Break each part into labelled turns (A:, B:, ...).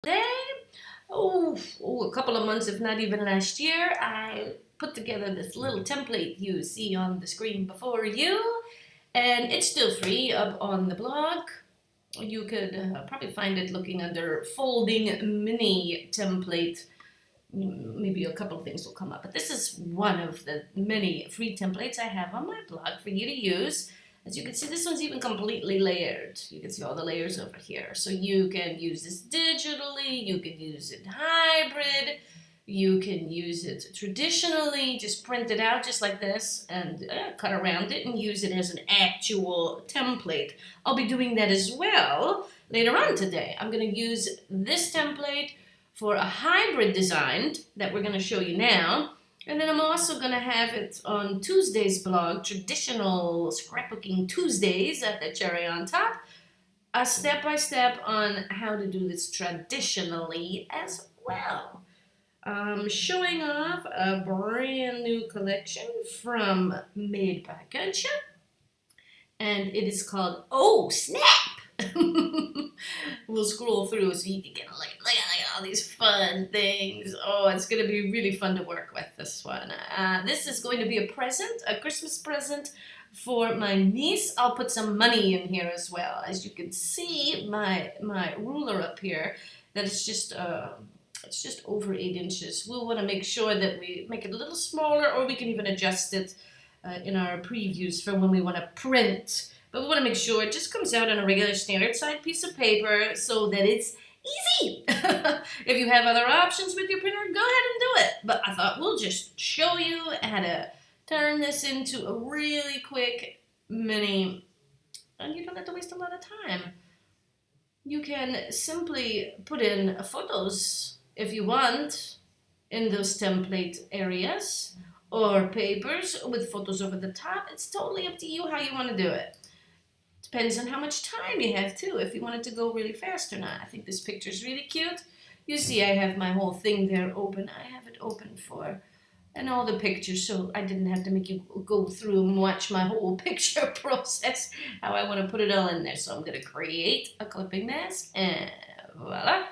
A: day, a couple of months, if not even last year, I put together this little template you see on the screen before you, and it's still free up on the blog. You could probably find it looking under folding mini template. Maybe a couple of things will come up, but this is one of the many free templates I have on my blog for you to use. As you can see, this one's even completely layered. You can see all the layers over here. So you can use this digitally, you can use it hybrid, you can use it traditionally, just print it out just like this and cut around it and use it as an actual template. I'll be doing that as well later on today. I'm going to use this template for a hybrid design that we're going to show you now. And then I'm also going to have it on Tuesday's blog, Traditional Scrapbooking Tuesdays at the cherry on top, a step-by-step on how to do this traditionally as well. I'm showing off a brand new collection from Made by Guncha, and it is called Oh Snap! We'll scroll through so you can get look at all these fun things. Oh, it's going to be really fun to work with this one. This is going to be a present, a Christmas present for my niece. I'll put some money in here as well. As you can see, my ruler up here, that it's just over 8 inches. We'll want to make sure that we make it a little smaller, or we can even adjust it in our previews for when we want to print. But we want to make sure it just comes out on a regular standard side piece of paper so that it's easy. If you have other options with your printer, go ahead and do it. But I thought we'll just show you how to turn this into a really quick mini, and you don't have to waste a lot of time. You can simply put in photos if you want in those template areas, or papers with photos over the top. It's totally up to you how you want to do it. Depends on how much time you have too, if you want it to go really fast or not. I think this picture is really cute. You see I have my whole thing there open. I have it open for, and all the pictures, so I didn't have to make you go through and watch my whole picture process, how I want to put it all in there. So I'm going to create a clipping mask, and voila.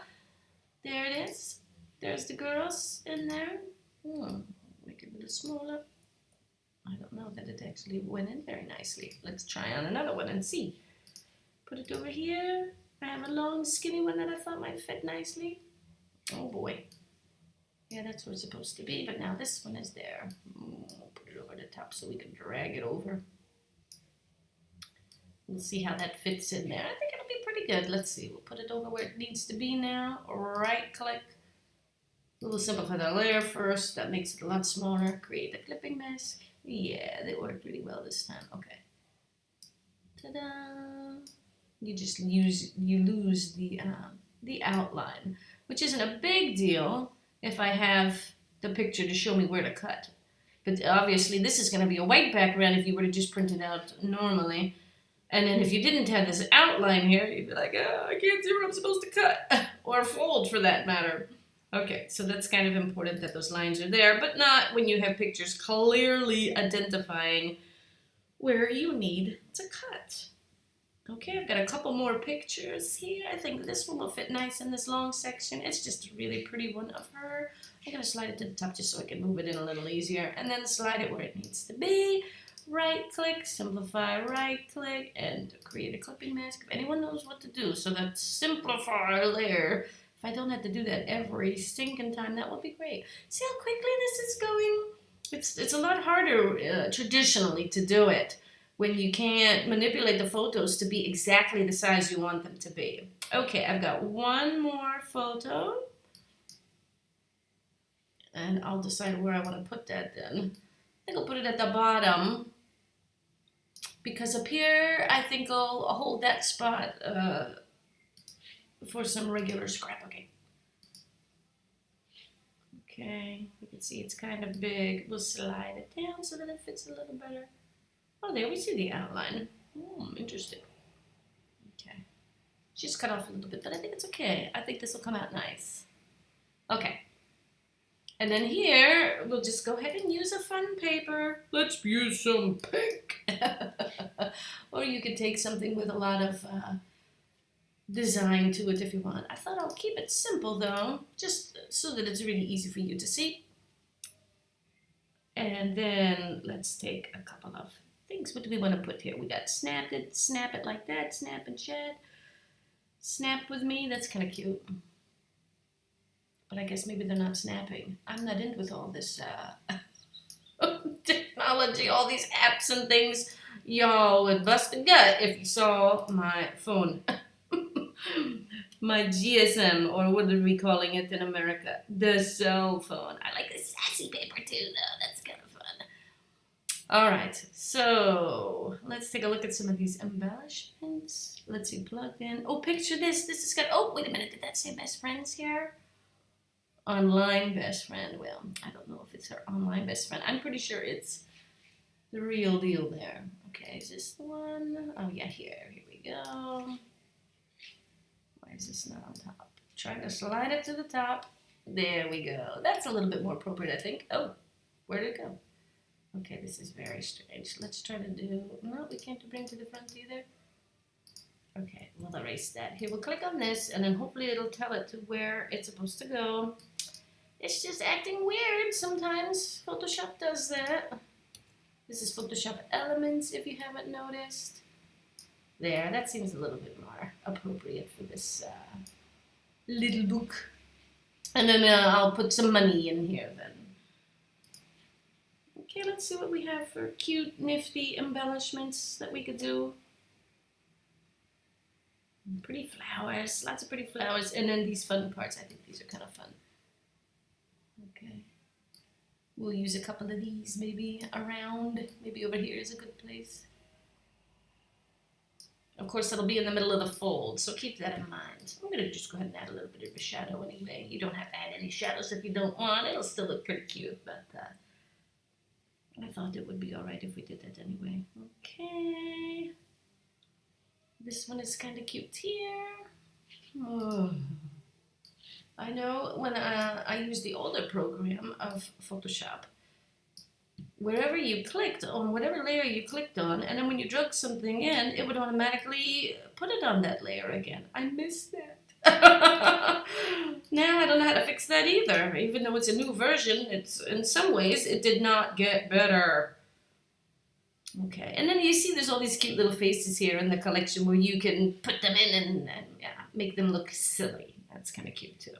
A: There it is. There's the girls in there. Make it a little smaller. I don't know that it actually went in very nicely. Let's try on another one and see. Put it over here. I have a long skinny one that I thought might fit nicely. Oh boy. Yeah, that's where it's supposed to be, but now this one is there. We'll put it over the top so we can drag it over. We'll see how that fits in there. I think it'll be pretty good. Let's see. We'll put it over where it needs to be now. Right click. We'll simplify the layer first. That makes it a lot smaller. Create a clipping mask. Yeah, they worked really well this time. Okay. Ta-da! You just lose the outline, which isn't a big deal if I have the picture to show me where to cut. But obviously, this is going to be a white background if you were to just print it out normally. And then if you didn't have this outline here, you'd be like, oh, I can't see where I'm supposed to cut, or fold for that matter. Okay, so that's kind of important that those lines are there, but not when you have pictures clearly identifying where you need to cut. Okay, I've got a couple more pictures here. I think this one will fit nice in this long section. It's just a really pretty one of her. I'm going to slide it to the top just so I can move it in a little easier, and then slide it where it needs to be. Right click, simplify, right click, and create a clipping mask. If anyone knows what to do, so that simplify layer, if I don't have to do that every stinking time, that would be great. See how quickly this is going? It's a lot harder traditionally to do it when you can't manipulate the photos to be exactly the size you want them to be. Okay, I've got one more photo. And I'll decide where I want to put that then. I think I'll put it at the bottom, because up here I think I'll hold that spot for some regular scrapbooking. Okay, you can see it's kind of big. We'll slide it down so that it fits a little better. Oh, there we see the outline. Interesting. Okay, just cut off a little bit, but I think it's okay. I think this will come out nice. Okay, and then here we'll just go ahead and use a fun paper. Let's use some pink. Or you could take something with a lot of design to it if you want. I thought I'll keep it simple though, just so that it's really easy for you to see. And then let's take a couple of things. What do we want to put here? We got snap it like that, snap and chat. Snap with me, that's kind of cute. But I guess maybe they're not snapping. I'm not in with all this technology, all these apps and things. Y'all would bust a gut if you saw my phone. My GSM, or what are we calling it in America? The cell phone. I like the sassy paper too, though. That's kind of fun. All right, so let's take a look at some of these embellishments. Let's see, plugged in. Oh, picture this. This is good. Oh, wait a minute. Did that say best friends here? Online best friend. Well, I don't know if it's her online best friend. I'm pretty sure it's the real deal there. Okay, is this the one? Oh, yeah, here. Here we go. Why is this not on top? Trying to slide it to the top. There we go. That's a little bit more appropriate, I think. Oh, where'd it go? Okay, this is very strange. Let's try to do... No, we can't bring to the front either. Okay, we'll erase that. Here, we'll click on this, and then hopefully it'll tell it to where it's supposed to go. It's just acting weird sometimes. Photoshop does that. This is Photoshop Elements, if you haven't noticed. There, that seems a little bit more appropriate for this little book. And then I'll put some money in here then. Okay, let's see what we have for cute, nifty embellishments that we could do. Pretty flowers, lots of pretty flowers, and then these fun parts. I think these are kind of fun. Okay. We'll use a couple of these maybe around. Maybe over here is a good place. Of course, it'll be in the middle of the fold, so keep that in mind. I'm going to just go ahead and add a little bit of a shadow anyway. You don't have to add any shadows if you don't want. It'll still look pretty cute, but I thought it would be all right if we did that anyway. Okay. This one is kind of cute here. Oh. I know when I used the older program of Photoshop, wherever you clicked on, whatever layer you clicked on, and then when you drug something in, it would automatically put it on that layer again. I missed that. Now I don't know how to fix that either. Even though it's a new version, it's in some ways it did not get better. Okay, and then you see there's all these cute little faces here in the collection where you can put them in and yeah, make them look silly. That's kind of cute too.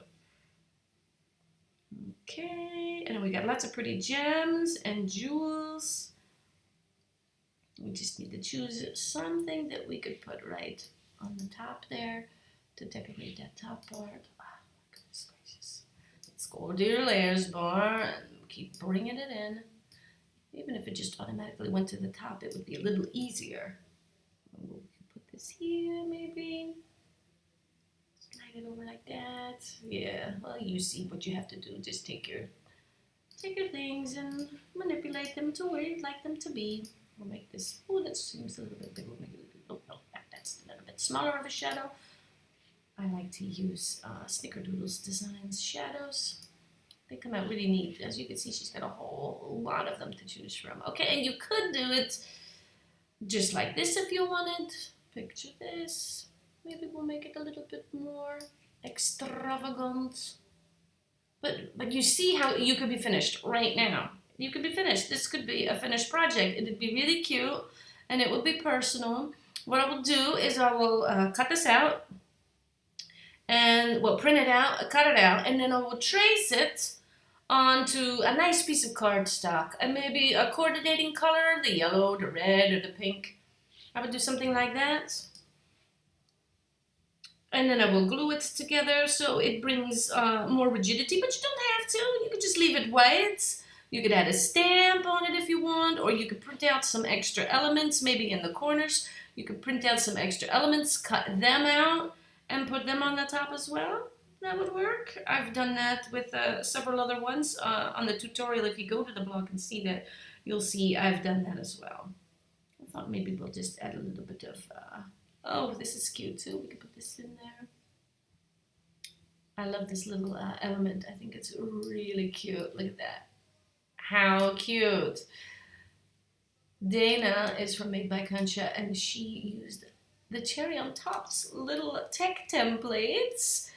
A: Okay, and we got lots of pretty gems and jewels. We just need to choose something that we could put right on the top there to decorate that top part. Oh, goodness gracious. Let's go to your layers bar and keep bringing it in. Even if it just automatically went to the top, it would be a little easier. We can put this here maybe. Slide it over like that. Yeah, well, you see what you have to do. Just take your things and manipulate them to where you'd like them to be. We'll make this, oh, that seems a little bit big. We'll make it a little, oh, no, that's a little bit smaller of a shadow. I like to use Snickerdoodle's Designs shadows. They come out really neat. As you can see, she's got a whole lot of them to choose from. Okay, and you could do it just like this if you wanted. Picture this. Maybe we'll make it a little bit more extravagant. But you see how you could be finished right now. You could be finished. This could be a finished project. It'd be really cute, and it would be personal. What I will do is I will cut this out, and we'll print it out, cut it out, and then I will trace it onto a nice piece of cardstock, and maybe a coordinating color, the yellow, the red, or the pink. I would do something like that. And then I will glue it together so it brings more rigidity, but you don't have to. You could just leave it white. You could add a stamp on it if you want, or you could print out some extra elements, maybe in the corners. You could print out some extra elements, cut them out, and put them on the top as well. That would work. I've done that with several other ones on the tutorial. If you go to the blog and see that, you'll see I've done that as well. I thought maybe we'll just add a little bit of, oh, this is cute too. We could put this in there. I love this little element. I think it's really cute. Look at that. How cute. Dana is from Made by Concha, and she used the Cherry on Top's little tech templates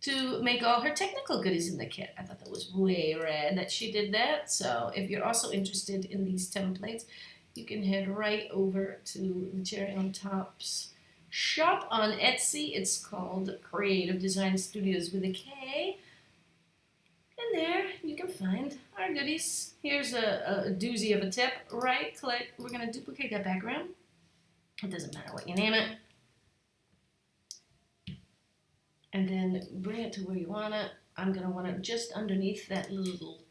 A: to make all her technical goodies in the kit. I thought that was way rad that she did that. So if you're also interested in these templates, you can head right over to the Cherry on Top's shop on Etsy. It's called Creative Design Studios with a K. And there you can find our goodies. Here's a doozy of a tip. Right click. We're going to duplicate that background. It doesn't matter what you name it. And then bring it to where you want it. I'm going to want it just underneath that little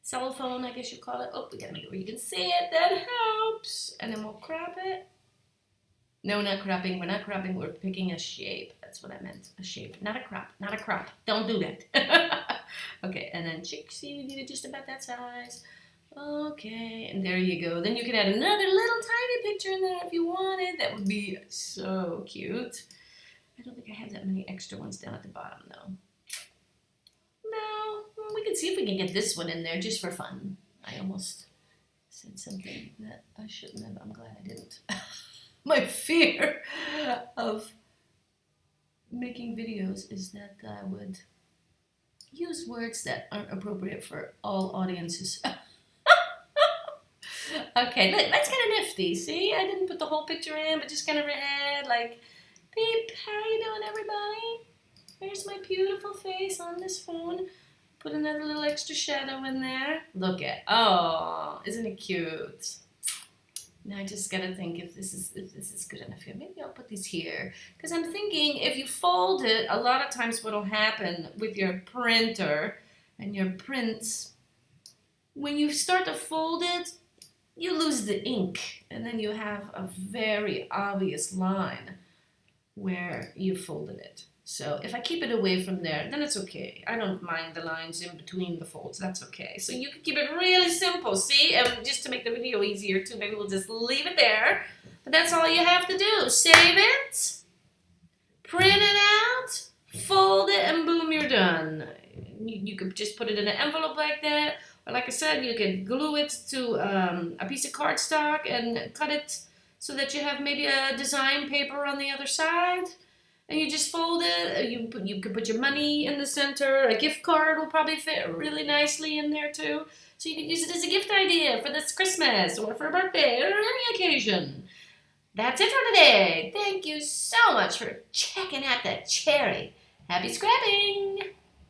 A: cell phone, I guess you call it. Oh, we got to make it where you can see it. That helps. And then we'll crop it. No, not cropping. We're not cropping. We're picking a shape. That's what I meant. A shape. Not a crop. Not a crop. Don't do that. Okay, and then see, we need it just about that size. Okay, and there you go. Then you can add another little tiny picture in there if you wanted. That would be so cute. I don't think I have that many extra ones down at the bottom, though. No, we can see if we can get this one in there just for fun. I almost said something that I shouldn't have. I'm glad I didn't. My fear of making videos is that I would use words that aren't appropriate for all audiences. Okay, that's kind of nifty. See, I didn't put the whole picture in, but just kind of read like, beep, how you doing, everybody? There's my beautiful face on this phone. Put another little extra shadow in there. Look at, oh, isn't it cute? Now I just gotta think if this is good enough here. Maybe I'll put these here. Because I'm thinking if you fold it, a lot of times what'll happen with your printer and your prints, when you start to fold it, you lose the ink. And then you have a very obvious line where you folded it. So if I keep it away from there, then it's okay. I don't mind the lines in between the folds. That's okay. So you can keep it really simple, see? And just to make the video easier too, maybe we'll just leave it there. But that's all you have to do. Save it, print it out, fold it, and boom, you're done. You could just put it in an envelope like that. Or like I said, you could glue it to a piece of cardstock and cut it so that you have maybe a design paper on the other side. And you just fold it. You could put your money in the center. A gift card will probably fit really nicely in there too. So you can use it as a gift idea for this Christmas or for a birthday or any occasion. That's it for today. Thank you so much for checking out the Cherry. Happy scrapping!